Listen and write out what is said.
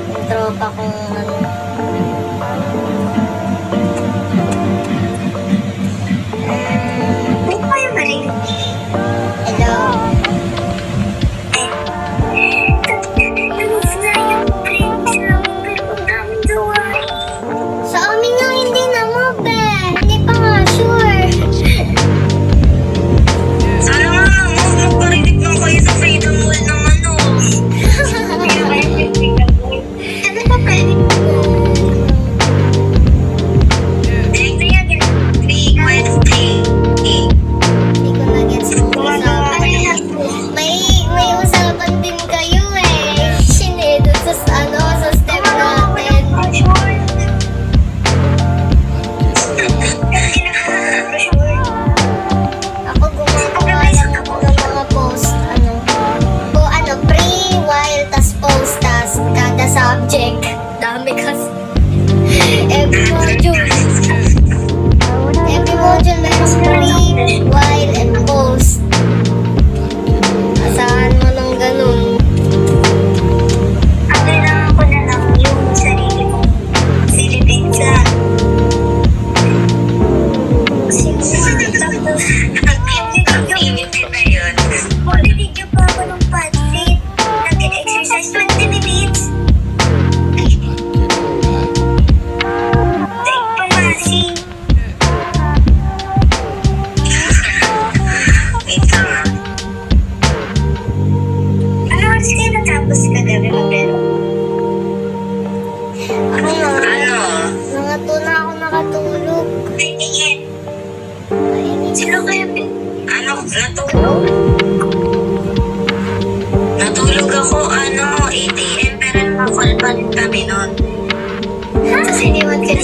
Yung tropa kong ano. May pa yung marinig. Hello. Namove na yung friends namin pero ang daming gawain. Sa amin nga hindi na move eh. Hindi pa nga sure. Sana nga move, magparinig lang kayo sa Freedom Wall ng ano. Ano ba pwede? Direct na yan. 3, 3. Hindi ko na gets yung usapan. May usapan din kayo eh. Sinedo sa sa step natin. Ako gumagawa lang ako ng mga post, pre, while, tas post, tas kada subject. Dami kasi. Every module meron pre, while, and post. Asahan mo ng ganun. Ang kailangan ko na lang yung sarili ko. Philippines lang. Activity na yun. Mag-video pa ako ng pansit. Nag-exercise 20 minutes. Take pamasi. Wait lang ah. Ano oras kayo natapos kagabi maglaro? Ako nga, Ano? mga 2 na ako nakatulog. Ay, tingin. Kainit. Sino kayo ano, natulog? Natulog ako, 8 AM, pero naka-call pa rin kami nun. Kasi iniwan ka na